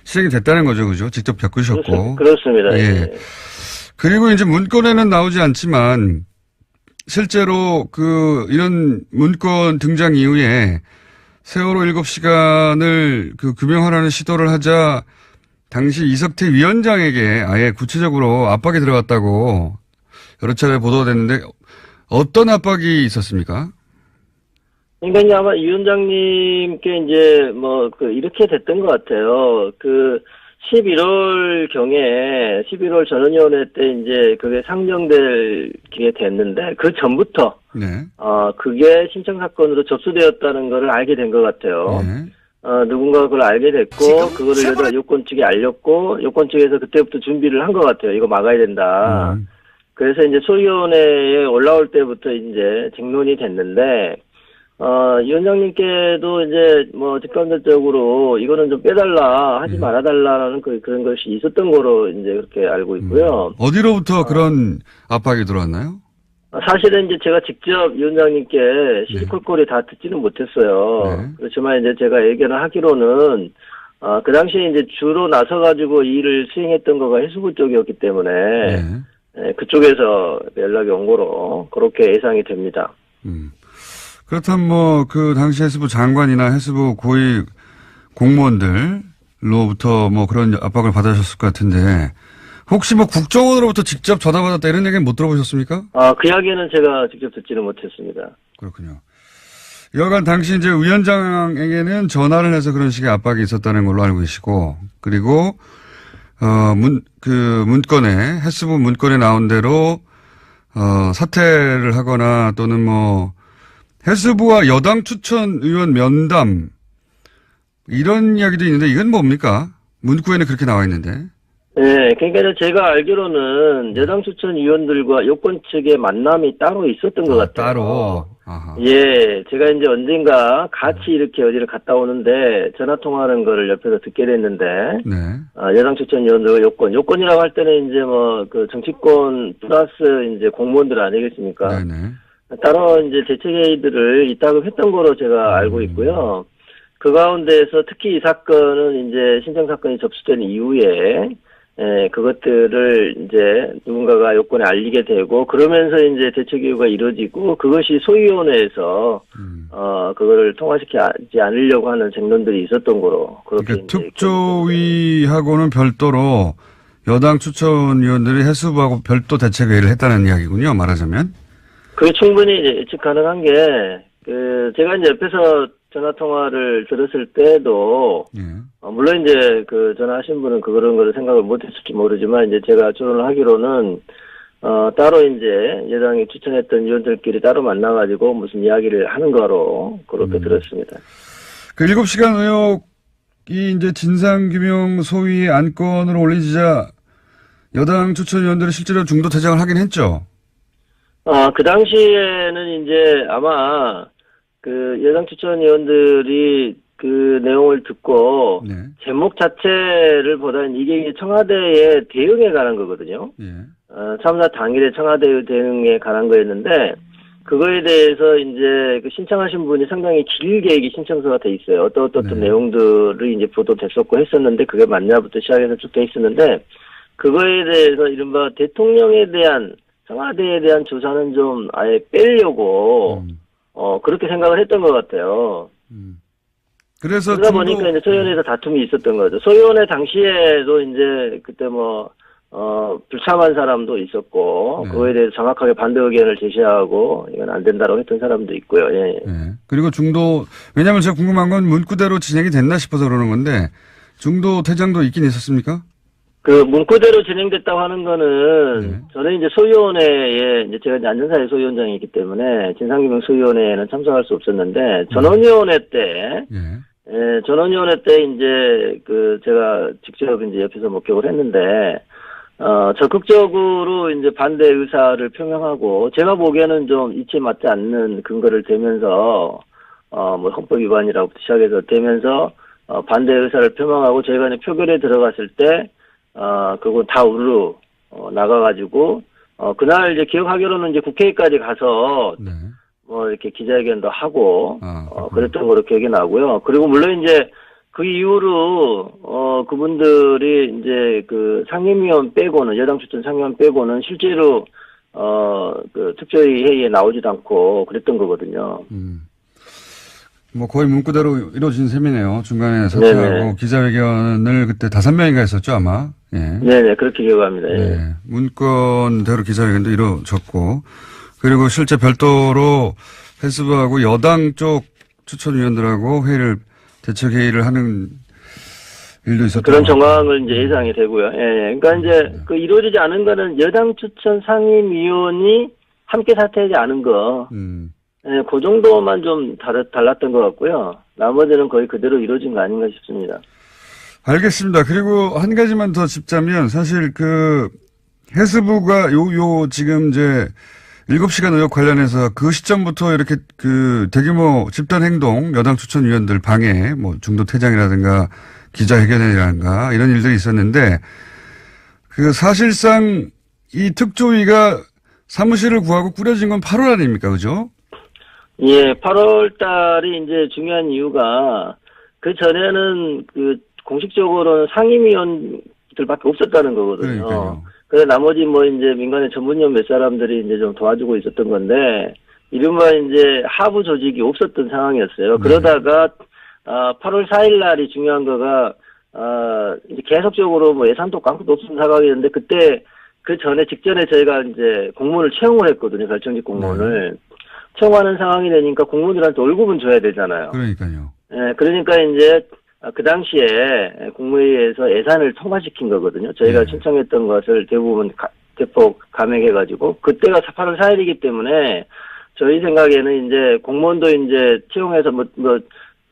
실행이 됐다는 거죠. 그죠? 직접 겪으셨고. 그렇습니다. 예. 그리고 이제 문건에는 나오지 않지만 실제로 이런 문건 등장 이후에 세월호 7시간을 규명하라는 시도를 하자 당시 이석태 위원장에게 아예 구체적으로 압박이 들어갔다고 여러 차례 보도가 됐는데 어떤 압박이 있었습니까? 그러니까 이제 아마 이 위원장님께 이제 이렇게 됐던 것 같아요. 11월 경에 11월 전원위원회 때 이제 그게 상정될 게 됐는데 그 전부터 네. 그게 신청 사건으로 접수되었다는 거를 알게 된 것 같아요. 네. 누군가가 그걸 알게 됐고 그거를 여자 요건 측에 알렸고 요건 측에서 그때부터 준비를 한 것 같아요. 이거 막아야 된다. 그래서 이제 소위원회에 올라올 때부터 이제 쟁론이 됐는데 위원장님께도 이제 뭐 직간접적으로 이거는 좀 빼달라, 하지 말아달라라는 그런 것이 있었던 거로 이제 그렇게 알고 있고요. 어디로부터 그런 압박이 들어왔나요? 사실은 이제 제가 직접 위원장님께 시시콜콜이 다 듣지는 못했어요. 네. 그렇지만 이제 제가 예견을 하기로는 그 당시에 이제 주로 나서가지고 이 일을 수행했던 거가 해수부 쪽이었기 때문에 네. 그쪽에서 연락이 온 거로 그렇게 예상이 됩니다. 그렇다면 뭐 그 당시 해수부 장관이나 해수부 고위 공무원들로부터 뭐 그런 압박을 받으셨을 것 같은데 혹시 뭐 국정원으로부터 직접 전화 받았다 이런 얘기는 못 들어보셨습니까? 그 이야기는 제가 직접 듣지는 못했습니다. 그렇군요. 여간 당시 이제 위원장에게는 전화를 해서 그런 식의 압박이 있었다는 걸로 알고 계시고, 그리고, 문건에, 해수부 문건에 나온 대로, 사퇴를 하거나 또는 뭐, 해수부와 여당 추천 의원 면담, 이런 이야기도 있는데 이건 뭡니까? 문구에는 그렇게 나와 있는데. 네, 그러니까 제가 알기로는 여당 추천 위원들과 여권 측의 만남이 따로 있었던 것 같아요. 따로. 아하. 예, 제가 이제 언젠가 같이 이렇게 어디를 갔다 오는데 전화 통화하는 거를 옆에서 듣게 됐는데, 네. 여당 추천 위원들과 요건이라고 할 때는 이제 뭐 그 정치권 플러스 이제 공무원들 아니겠습니까? 네네. 따로 이제 대책회의들을 이따금 했던 거로 제가 알고 있고요. 그 가운데에서 특히 이 사건은 이제 신청 사건이 접수된 이후에 그것들을 이제 누군가가 요건에 알리게 되고 그러면서 이제 대책회의가 이루어지고 그것이 소위원회에서 그거를 통과시키지 않으려고 하는 쟁론들이 있었던 거로 그렇게 그러니까 특조위하고는 별도로 여당 추천위원들이 해수부하고 별도 대책회의를 했다는 이야기군요. 말하자면. 그게 충분히 이제 예측 가능한 게 제가 이제 옆에서 전화 통화를 들었을 때도 예. 물론 이제 그 전화하신 분은 그런 거를 생각을 못했을지 모르지만 이제 제가 조언을 하기로는 따로 이제 여당이 추천했던 위원들끼리 따로 만나가지고 무슨 이야기를 하는 거로 그렇게 들었습니다. 그 7시간 의혹이 이제 진상규명 소위 안건으로 올리자 여당 추천위원들이 실제로 중도 퇴장을 하긴 했죠. 그 당시에는 이제 아마 그 여당 추천위원들이 그 내용을 듣고 네. 제목 자체를 보다는 이게 청와대의 대응에 관한 거거든요. 예. 참사 당일에 청와대 대응에 관한 거였는데 그거에 대해서 이제 그 신청하신 분이 상당히 길게 이게 신청서가 돼 있어요. 어떤 네. 내용들이 이제 보도됐었고 했었는데 그게 맞냐부터 시작해서 쭉 돼 있었는데 그거에 대해서 이른바 대통령에 대한 청와대에 대한 조사는 좀 아예 빼려고 그렇게 생각을 했던 것 같아요. 그래서 그러다 보니까 이제 소위원회에서 다툼이 있었던 거죠. 소위원회 당시에도 이제 그때 불참한 사람도 있었고, 네. 그거에 대해서 정확하게 반대 의견을 제시하고, 이건 안 된다고 했던 사람도 있고요, 예. 네. 그리고 왜냐면 제가 궁금한 건 문구대로 진행이 됐나 싶어서 그러는 건데, 중도 퇴장도 있긴 있었습니까? 그 문구대로 진행됐다고 하는 거는, 네. 저는 이제 소위원회에, 이제 제가 이제 안전사회 소위원장이기 때문에, 진상규명 소위원회에는 참석할 수 없었는데, 전원위원회 때, 전원위원회 때 이제 제가 직접 이제 옆에서 목격을 했는데, 적극적으로 이제 반대 의사를 표명하고, 제가 보기에는 좀 이치에 맞지 않는 근거를 대면서, 헌법 위반이라고 시작해서 대면서, 반대 의사를 표명하고, 저희가 이제 표결에 들어갔을 때, 그거 다 우르르, 나가가지고, 그날 이제 기억하기로는 이제 국회까지 가서, 네. 이렇게 기자회견도 하고, 그렇구나. 그랬던 거로 기억이 나고요. 그리고 물론 이제 그 이후로, 그분들이 이제 그 상임위원 빼고는, 여당 추천 상임위원 빼고는 실제로, 그 특조위 회의에 나오지도 않고 그랬던 거거든요. 거의 문구대로 이루어진 셈이네요. 중간에 사퇴하고 네네. 기자회견을 그때 5명인가 했었죠, 아마. 예. 네네, 그렇게 기억합니다. 예. 네. 문건대로 기자회견도 이루어졌고, 그리고 실제 별도로 해수부하고 여당 쪽 추천위원들하고 대책회의를 하는 일도 있었던 그런 것 같아요. 정황을 이제 예상이 되고요. 예. 그러니까 이제 그 이루어지지 않은 거는 여당 추천 상임위원이 함께 사퇴하지 않은 거. 예, 그 정도만 좀 달랐던 것 같고요. 나머지는 거의 그대로 이루어진 거 아닌가 싶습니다. 알겠습니다. 그리고 한 가지만 더 짚자면 사실 해수부가 지금 이제 7시간 의혹 관련해서 그 시점부터 이렇게 그 대규모 집단 행동, 여당 추천위원들 방해, 뭐 중도 퇴장이라든가 기자회견이라든가 이런 일들이 있었는데 그 사실상 이 특조위가 사무실을 구하고 꾸려진 건 8월 아닙니까? 그죠? 예, 8월 달이 이제 중요한 이유가 그 전에는 그 공식적으로는 상임위원들밖에 없었다는 거거든요. 그러니까요. 그래서 나머지 뭐 이제 민간의 전문위원 몇 사람들이 이제 좀 도와주고 있었던 건데 이른바 이제 하부 조직이 없었던 상황이었어요. 네. 그러다가 8월 4일 날이 중요한 거가 이제 계속적으로 뭐 예산도 깡도 없었던 상황이었는데 그때 그 전에 직전에 저희가 이제 공무원을 채용을 했거든요. 결정직 공무원을. 채용하는 상황이 되니까 공무원들한테 월급은 줘야 되잖아요. 그러니까요. 예, 그러니까 이제 그 당시에 국무회의에서 예산을 통과시킨 거거든요. 저희가 네. 신청했던 것을 대폭 감액해가지고 그때가 8월 4일이기 때문에 저희 생각에는 이제 공무원도 이제 채용해서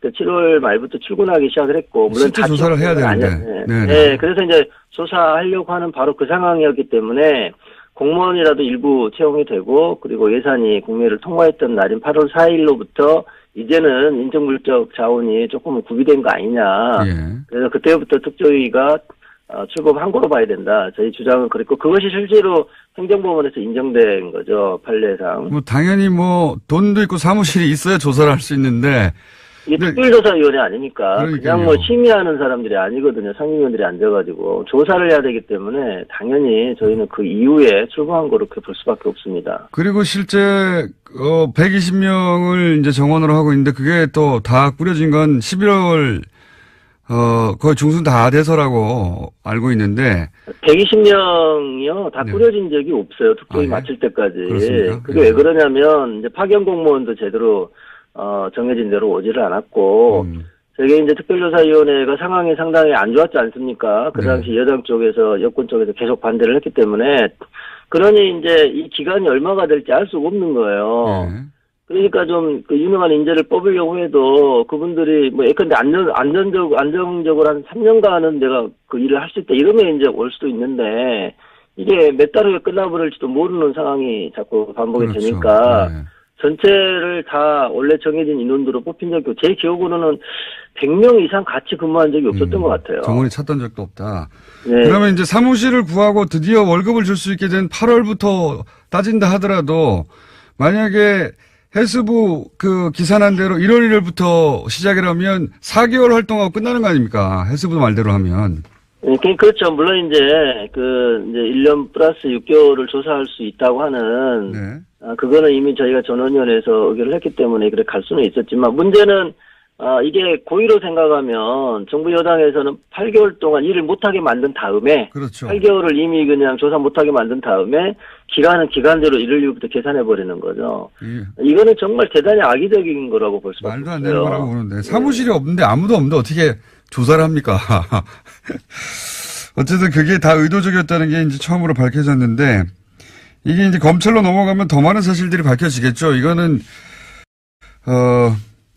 7월 말부터 출근하기 시작을 했고 물론 실제 조사를 해야 되는데. 네, 그래서 이제 조사하려고 하는 바로 그 상황이었기 때문에 공무원이라도 일부 채용이 되고 그리고 예산이 국회를 통과했던 날인 8월 4일로부터 이제는 인정물적 자원이 조금은 구비된 거 아니냐. 예. 그래서 그때부터 특조위가 출범한 거로 봐야 된다. 저희 주장은 그랬고 그것이 실제로 행정법원에서 인정된 거죠. 판례상. 뭐 당연히 뭐 돈도 있고 사무실이 있어야 조사를 할 수 있는데 이게 네. 특별조사위원회 아니니까 그러니까요. 그냥 뭐 심의하는 사람들이 아니거든요. 상임위원들이 앉아가지고 조사를 해야 되기 때문에 당연히 저희는 그 이후에 출범한 거로 그렇게 볼 수밖에 없습니다. 그리고 실제 120명을 이제 정원으로 하고 있는데 그게 또 다 꾸려진 건 11월 거의 중순 다 돼서라고 알고 있는데 120명이요. 다 네. 꾸려진 적이 없어요. 특조위 아, 예? 마칠 때까지. 그렇습니까? 그게 왜 그러냐면 이제 파견 공무원도 제대로 정해진 대로 오지를 않았고 저게 이제 특별조사위원회가 상황이 상당히 안 좋았지 않습니까? 그 네. 당시 여당 쪽에서 여권 쪽에서 계속 반대를 했기 때문에 그러니 이제 이 기간이 얼마가 될지 알 수가 없는 거예요. 네. 그러니까 좀 그 유능한 인재를 뽑으려고 해도 그분들이 뭐 예컨대 안정적으로 한 3년간은 내가 그 일을 할 수 있다 이러면 이제 올 수도 있는데 이게 몇 달 후에 끝나버릴지도 모르는 상황이 자꾸 반복이 그렇죠. 되니까 네. 전체를 다 원래 정해진 인원으로 뽑힌 적이 없고 제 기억으로는 100명 이상 같이 근무한 적이 없었던 것 같아요. 정원이 찾던 적도 없다. 네. 그러면 이제 사무실을 구하고 드디어 월급을 줄 수 있게 된 8월부터 따진다 하더라도 만약에 해수부 그 기산한 대로 1월 1일부터 시작이라면 4개월 활동하고 끝나는 거 아닙니까? 해수부 말대로 하면. 네, 그렇죠. 물론 이제 이제 1년 플러스 6개월을 조사할 수 있다고 하는 네. 그거는 이미 저희가 전원위원회에서 의결을 했기 때문에 그래 갈 수는 있었지만 문제는 이게 고의로 생각하면 정부 여당에서는 8개월 동안 일을 못하게 만든 다음에 그렇죠. 8개월을 이미 그냥 조사 못하게 만든 다음에 기간은 기간대로 1월 1일부터 계산해버리는 거죠. 이거는 정말 대단히 악의적인 거라고 볼 수밖에 없어요. 말도 안 되는 거라고 보는데 사무실이 없는데 아무도 없는데 어떻게 조사를 합니까? 어쨌든 그게 다 의도적이었다는 게 이제 처음으로 밝혀졌는데 이게 이제 검찰로 넘어가면 더 많은 사실들이 밝혀지겠죠. 이거는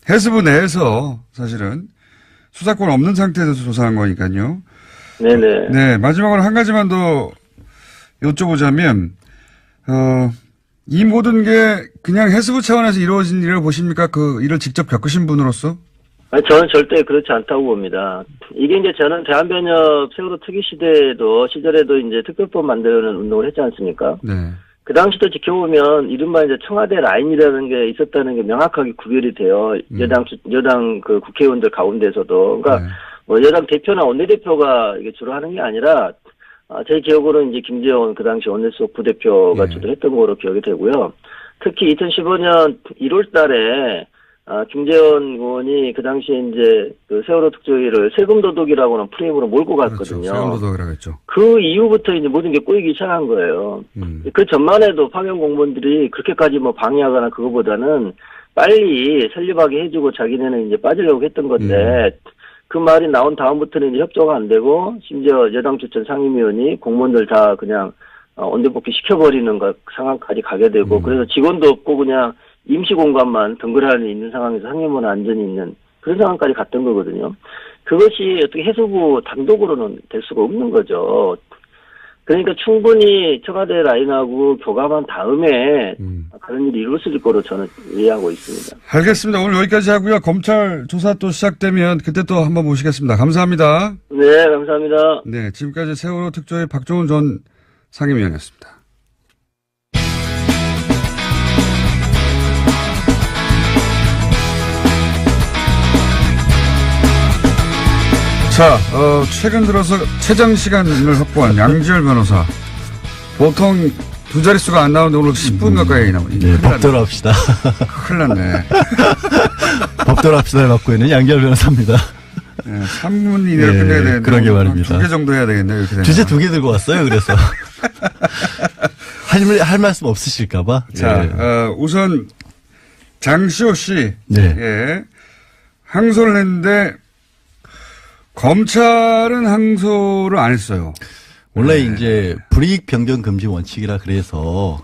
해수부 내에서 사실은 수사권 없는 상태에서 조사한 거니까요. 네네. 네, 마지막으로 한 가지만 더 여쭤보자면 이 모든 게 그냥 해수부 차원에서 이루어진 일을 보십니까? 그 일을 직접 겪으신 분으로서? 아니, 저는 절대 그렇지 않다고 봅니다. 이게 이제 저는 대한변협 세월호 특위 시절에도 이제 특별법 만드는 운동을 했지 않습니까? 네. 그 당시도 지켜보면 이른바 이제 청와대 라인이라는 게 있었다는 게 명확하게 구별이 돼요. 여당 그 국회의원들 가운데서도. 그러니까 네. 뭐 여당 대표나 원내대표가 이게 주로 하는 게 아니라 제 기억으로는 이제 김재원 그 당시 원내수석 부대표가 네. 주로 했던 거로 기억이 되고요. 특히 2015년 1월 달에 김재원 의원이 그 당시에 이제 그 세월호 특조위를 세금 도둑이라고는 프레임으로 몰고 갔거든요. 그렇죠. 세금 도둑이라고 했죠. 그 이후부터 이제 모든 게 꼬이기 시작한 거예요. 그 전만 해도 파견 공무원들이 그렇게까지 뭐 방해하거나 그거보다는 빨리 설립하게 해주고 자기네는 이제 빠지려고 했던 건데 그 말이 나온 다음부터는 이제 협조가 안 되고 심지어 여당 추천 상임위원이 공무원들 다 그냥 언대복귀 시켜버리는 상황까지 가게 되고 그래서 직원도 없고 그냥 임시공간만 덩그러니 있는 상황에서 상임원 안전이 있는 그런 상황까지 갔던 거거든요. 그것이 어떻게 해수부 단독으로는 될 수가 없는 거죠. 그러니까 충분히 청와대 라인하고 교감한 다음에 그런 일이 이루어질 거로 저는 이해하고 있습니다. 알겠습니다. 오늘 여기까지 하고요. 검찰 조사 또 시작되면 그때 또 한번 모시겠습니다. 감사합니다. 네, 감사합니다. 네, 지금까지 세월호 특조위 박종훈 전 상임위원이었습니다. 자, 최근 들어서 최장 시간을 확보한 양지열 변호사. 보통 두 자릿수가 안 나오는데 오늘 10분 가까이 나오니. 네, 법대로 합시다. 큰일 났네. 법대로 합시다를 맡고 있는 양지열 변호사입니다. 네, 3분 이내로 네, 끝내야 되는데. 그러게 말입니다. 2개 정도 해야 되겠네요. 이렇게 되면. 주제 2개 들고 왔어요, 그래서. 할 말씀 없으실까봐. 자, 네. 우선 장시호 씨. 네. 예. 항소를 했는데 검찰은 항소를 안 했어요. 원래 이제 불이익 변경 금지 원칙이라 그래서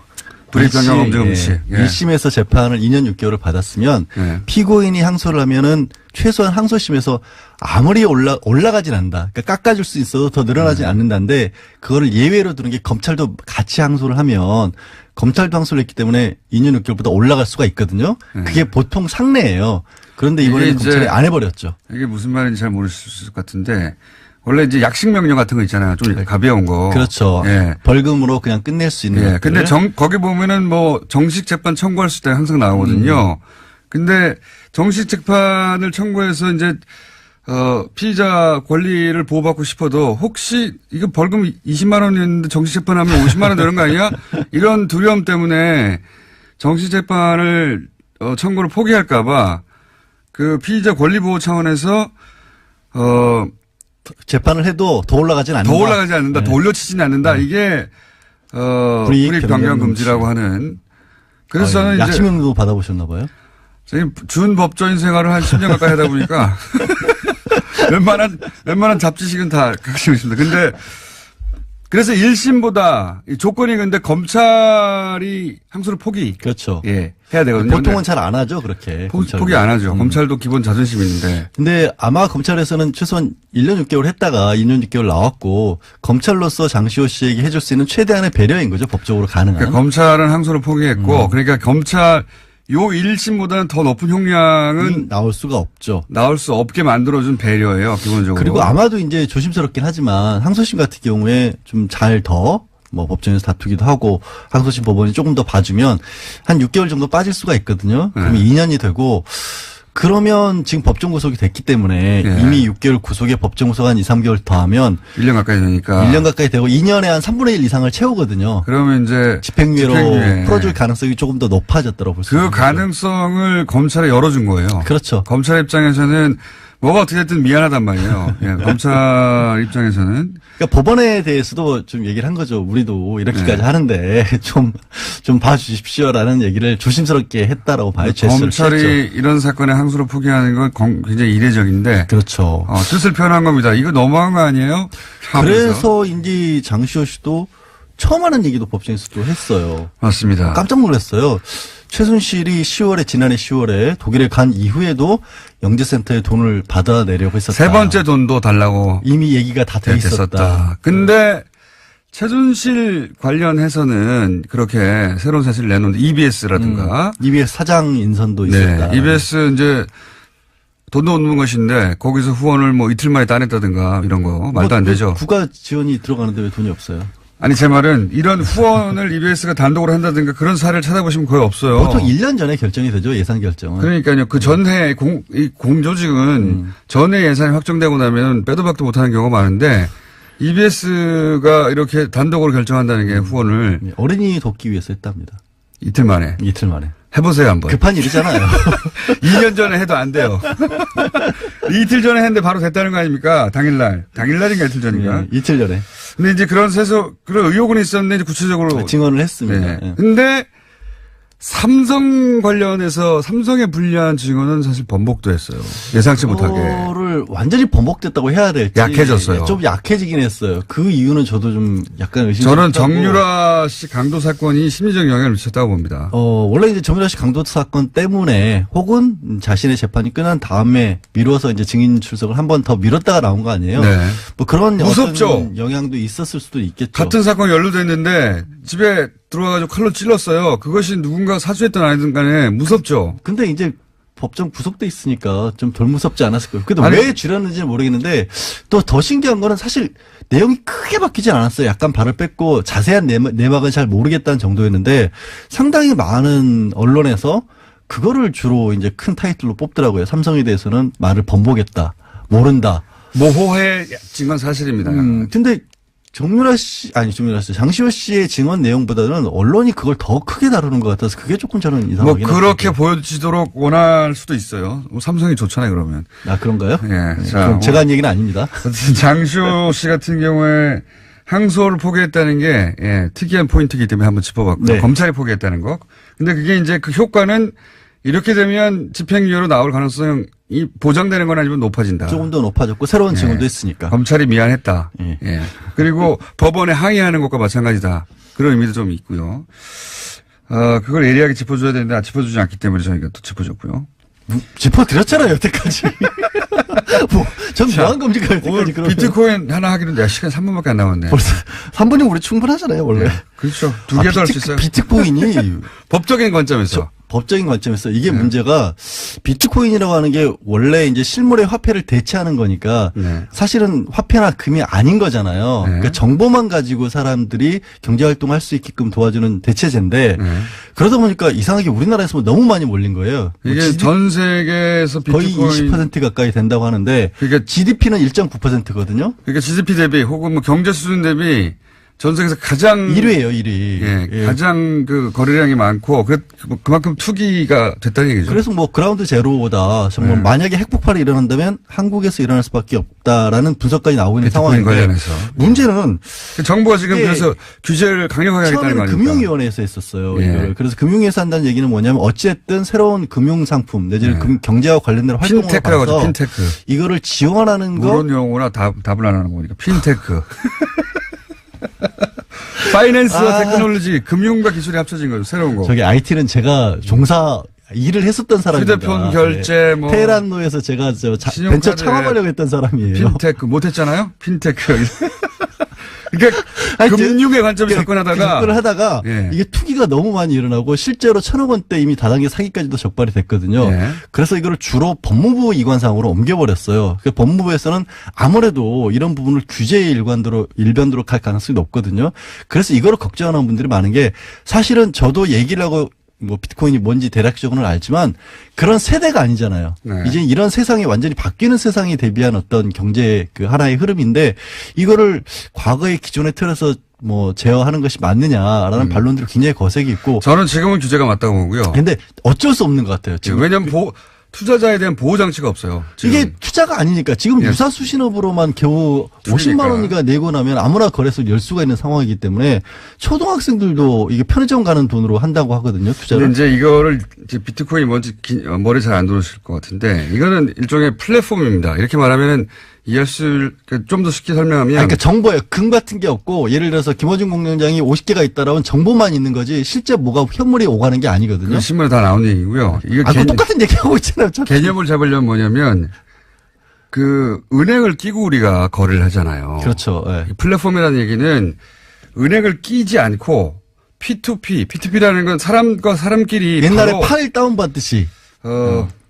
불이익 변경 금지 원칙. 예. 1심에서 재판을 2년 6개월을 받았으면 예. 피고인이 항소를 하면은 최소한 항소심에서 아무리 올라가진 않는다. 그러니까 깎아줄 수 있어도 더 늘어나지 않는다는데 그거를 예외로 두는 게 검찰도 같이 항소를 하면 검찰도 항소를 했기 때문에 2년 6개월보다 올라갈 수가 있거든요. 그게 보통 상례예요. 그런데 이번에 이게 이제 검찰이 안 해버렸죠. 이게 무슨 말인지 잘 모르실 것 같은데 원래 이제 약식 명령 같은 거 있잖아요. 좀 가벼운 거. 그렇죠. 예. 벌금으로 그냥 끝낼 수 있는. 예. 근데 거기 보면은 뭐 정식 재판 청구할 때 항상 나오거든요. 근데 정식 재판을 청구해서 이제 피의자 권리를 보호받고 싶어도 혹시 이거 벌금 20만 원이었는데 정식 재판하면 50만 원 되는 거 아니야? 이런 두려움 때문에 정식 재판을 청구를 포기할까봐 그 피의자 권리 보호 차원에서 재판을 해도 더 올라가진 않는다. 더 올라가지 않는다. 네. 더 올려치지는 않는다. 이게 불이익 변경 금지라고 하는. 그래서 저는 이제 약식명도 받아보셨나 봐요. 저희 준 법조인 생활을 한 10년 가까이 하다 보니까 웬만한 잡지식은 다 갖고 있습니다. 근데 그래서 1심보다 조건이 근데 검찰이 항소를 포기. 그렇죠. 예. 해야 되거든요. 보통은 잘 안 하죠, 그렇게. 포기 안 하죠. 검찰도 기본 자존심이 있는데. 근데 아마 검찰에서는 최소한 1년 6개월 했다가 2년 6개월 나왔고 검찰로서 장시호 씨에게 해줄 수 있는 최대한의 배려인 거죠, 법적으로 가능한. 그러니까 검찰은 항소를 포기했고 그러니까 검찰 요 1심보다는 더 높은 형량은 나올 수가 없죠. 나올 수 없게 만들어준 배려예요, 기본적으로. 그리고 아마도 이제 조심스럽긴 하지만 항소심 같은 경우에 좀 잘 뭐 법정에서 다투기도 하고 항소심 법원이 조금 더 봐주면 한 6개월 정도 빠질 수가 있거든요. 그럼 2년이 되고 그러면 지금 법정 구속이 됐기 때문에 예. 이미 6개월 구속에 법정 구속 한 2, 3개월 더하면 1년 가까이 되니까. 1년 가까이 되고 2년에 한 3분의 1 이상을 채우거든요. 그러면 이제 집행유예로 풀어줄 가능성이 조금 더 높아졌다고 볼 수 있습니다. 그 가능성을 검찰에 열어준 거예요. 그렇죠. 검찰 입장에서는 뭐가 어떻게 됐든 미안하단 말이에요. 예, 검찰 입장에서는. 그러니까 법원에 대해서도 좀 얘기를 한 거죠. 우리도 이렇게까지 하는데 좀 봐주십시오라는 얘기를 조심스럽게 했다라고 봐요. 검찰이 이런 사건에 항소를 포기하는 건 굉장히 이례적인데. 그렇죠. 뜻을 표현한 겁니다. 이거 너무한 거 아니에요? 그래서 인지 장시호 씨도 처음 하는 얘기도 법정에서 또 했어요. 맞습니다. 깜짝 놀랐어요. 최순실이 지난해 10월에 독일에 간 이후에도 영재센터에 돈을 받아내려고 했었다. 세 번째 돈도 달라고. 이미 얘기가 다 돼 있었다. 근데 최순실 관련해서는 그렇게 새로운 사실을 내놓는데 EBS라든가. EBS 사장 인선도 있었다. 네. EBS 이제 돈도 없는 것인데 거기서 후원을 뭐 이틀 만에 따냈다든가 이런 거 말도 안 되죠. 국가 지원이 들어가는데 왜 돈이 없어요? 아니 제 말은 이런 후원을 EBS가 단독으로 한다든가 그런 사례를 찾아보시면 거의 없어요. 보통 1년 전에 결정이 되죠. 예산 결정은. 그러니까요. 그 전해 이 공조직은 전에 예산이 확정되고 나면 빼도 박도 못하는 경우가 많은데 EBS가 이렇게 단독으로 결정한다는 게 후원을 어린이 돕기 위해서 했답니다. 이틀 만에. 이틀 만에. 해보세요 한번. 급한 일이잖아요. 2년 전에 해도 안 돼요. 이틀 전에 했는데 바로 됐다는 거 아닙니까? 당일날인가 이틀 전인가? 네, 이틀 전에. 근데 이제 그런 의혹은 있었는데 이제 구체적으로 증언을 했습니다. 네. 네. 근데 삼성 관련해서 삼성에 불리한 증언은 사실 번복도 했어요. 예상치 못하게. 그거를 완전히 번복됐다고 해야 될지. 약해졌어요. 좀 약해지긴 했어요. 그 이유는 저도 좀 약간 저는 의심스럽고. 정유라 씨 강도 사건이 심리적 영향을 미쳤다고 봅니다. 원래 이제 정유라 씨 강도 사건 때문에 혹은 자신의 재판이 끝난 다음에 미뤄서 이제 증인 출석을 한 번 더 미뤘다가 나온 거 아니에요? 네. 뭐 그런 무섭죠? 어떤 영향도 있었을 수도 있겠죠. 같은 사건이 연루됐는데 집에 들어와가지고 칼로 찔렀어요. 그것이 누군가 사주했든 아니든 간에 무섭죠. 근데 이제 법정 구속돼 있으니까 좀 덜 무섭지 않았을까요? 근데 아니, 왜 줄였는지는 모르겠는데 또 더 신기한 거는 사실 내용이 크게 바뀌진 않았어요. 약간 발을 뺐고 자세한 내막은 잘 모르겠다는 정도였는데 상당히 많은 언론에서 그거를 주로 이제 큰 타이틀로 뽑더라고요. 삼성에 대해서는 말을 번복했다. 모른다. 모호해진 건 사실입니다. 근데 장시호 씨의 증언 내용보다는 언론이 그걸 더 크게 다루는 것 같아서 그게 조금 저는 뭐 이상하긴 그렇게 하거든요. 보여지도록 원할 수도 있어요. 삼성이 좋잖아요, 그러면. 아, 그런가요? 예. 자, 그럼 제가 한 얘기는 아닙니다. 장시호 씨 같은 경우에 항소를 포기했다는 게 특이한 포인트이기 때문에 한번 짚어봤고요. 네. 검찰이 포기했다는 거. 근데 그게 이제 그 효과는 이렇게 되면 집행유예로 나올 가능성이 보장되는 건 아니면 높아진다. 조금 더 높아졌고 새로운 증언도 했으니까. 검찰이 미안했다. 예. 예. 그리고 법원에 항의하는 것과 마찬가지다. 그런 의미도 좀 있고요. 그걸 예리하게 짚어줘야 되는데 짚어주지 않기 때문에 저희가 또 짚어줬고요. 짚어드렸잖아요, 여태까지. 전 무한검증할 때까지 그러면. 비트코인 하나 하기로 내가 시간 3분밖에 안 남았네. 벌써 3분이면 우리 충분하잖아요, 원래. 그렇죠. 두 개도 할 수 있어요. 비트코인이 법적인 관점에서. 법적인 관점에서 이게 문제가 비트코인이라고 하는 게 원래 이제 실물의 화폐를 대체하는 거니까 네. 사실은 화폐나 금이 아닌 거잖아요. 네. 그러니까 정보만 가지고 사람들이 경제활동할 수 있게끔 도와주는 대체제인데 네. 그러다 보니까 이상하게 우리나라에서 너무 많이 몰린 거예요. 이게 전 세계에서 거의 비트코인 20% 가까이 된다고 하는데 그러니까 GDP는 1.9%거든요. 그러니까 GDP 대비 혹은 뭐 경제 수준 대비 전 세계에서 가장 1위예요, 1위. 예, 가장 그 거래량이 많고 그만큼 투기가 됐다는 얘기죠. 그래서 뭐 그라운드 제로다. 정말 네. 만약에 핵폭발이 일어난다면 한국에서 일어날 수밖에 없다라는 분석까지 나오고 있는 비트코인 상황인데 관련해서 문제는 정부가 지금 이게 그래서 규제를 강력하게 하겠다는 거 처음에는 아닙니까? 금융위원회에서 했었어요. 예. 이거를. 그래서 금융위에서 한다는 얘기는 뭐냐면 어찌됐든 새로운 금융상품 내지는 예. 경제와 관련된 활동을 핀테크라고 하죠. 봐서 핀테크. 이걸 지원하는 거 모르는 용어나 답을 안 하는 거 보니까 핀테크. 파이낸스와 테크놀로지, 금융과 기술이 합쳐진 거죠. 새로운 거. 저기 IT는 제가 종사 일을 했었던 사람입니다. 휴대폰 결제 뭐 테헤란로에서 제가 신용카드 벤처 창업하려고 했던 사람이에요. 핀테크 못했잖아요. 핀테크. 그러니까 아니, 금융의 관점에서 접근하다가 접근을 하다가 예. 이게 투기가 너무 많이 일어나고 실제로 1,000억 원대 이미 다단계 사기까지도 적발이 됐거든요. 예. 그래서 이거를 주로 법무부 이관상으로 옮겨버렸어요. 그 법무부에서는 아무래도 이런 부분을 규제의 일변도로 갈 가능성이 높거든요. 그래서 이거를 걱정하는 분들이 많은 게 사실은 저도 얘기를 하고 뭐 비트코인이 뭔지 대략적으로는 알지만 그런 세대가 아니잖아요. 네. 이제 이런 세상이 완전히 바뀌는 세상에 대비한 어떤 경제 그 하나의 흐름인데 이거를 과거의 기존의 틀에서 뭐 제어하는 것이 맞느냐라는 반론들이 굉장히 거세게 있고 저는 지금은 규제가 맞다고 보고요. 근데 어쩔 수 없는 것 같아요. 지금 왜냐하면 투자자에 대한 보호 장치가 없어요. 지금. 이게 투자가 아니니까 지금 예. 유사수신업으로만 겨우 투기니까. 50만 원이가 내고 나면 아무나 거래소 열 수가 있는 상황이기 때문에 초등학생들도 이게 편의점 가는 돈으로 한다고 하거든요. 투자를. 근데 이제 이거를 이제 비트코인이 뭔지 머리 잘 안 들어오실 것 같은데 이거는 일종의 플랫폼입니다. 이렇게 말하면 이해할 수 좀 더 쉽게 설명하면 그러니까 정보예요. 금 같은 게 없고 예를 들어서 김어준 공장장이 50개가 있다라면 정보만 있는 거지 실제 뭐가 현물이 오가는 게 아니거든요. 그 신문에 다 나온 얘기고요. 이거 그 똑같은 얘기하고 있잖아요. 개념을 잡으려면 뭐냐면 그 은행을 끼고 우리가 거래를 하잖아요. 그렇죠. 예. 이 플랫폼이라는 얘기는 은행을 끼지 않고 P2P라는 건 사람과 사람끼리 옛날에 바로 파일 다운받듯이.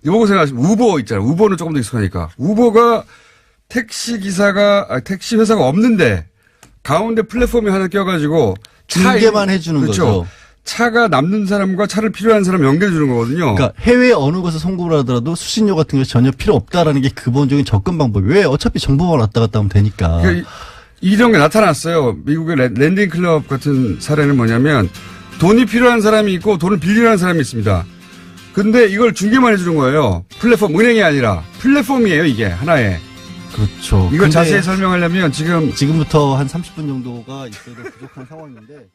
요거 생각하시면 우버 있잖아요. 우버는 조금 더 익숙하니까. 우버가 택시 회사가 없는데 가운데 플랫폼에 하나 껴가지고 중개만 해주는 그렇죠. 거죠. 차가 남는 사람과 차를 필요한 사람 연결해 주는 거거든요. 그러니까 해외 어느 곳에 송금을 하더라도 수신료 같은 게 전혀 필요 없다라는 게 기본적인 접근 방법이 왜 어차피 정보만 왔다 갔다 하면 되니까. 그러니까 이런 게 나타났어요. 미국의 랜딩 클럽 같은 사례는 뭐냐면 돈이 필요한 사람이 있고 돈을 빌리라는 사람이 있습니다. 근데 이걸 중개만 해주는 거예요. 플랫폼, 은행이 아니라 플랫폼이에요, 이게 하나의. 그렇죠. 이걸 근데 자세히 설명하려면 지금부터 지금부터 한 30분 정도가 있어도 부족한 상황인데.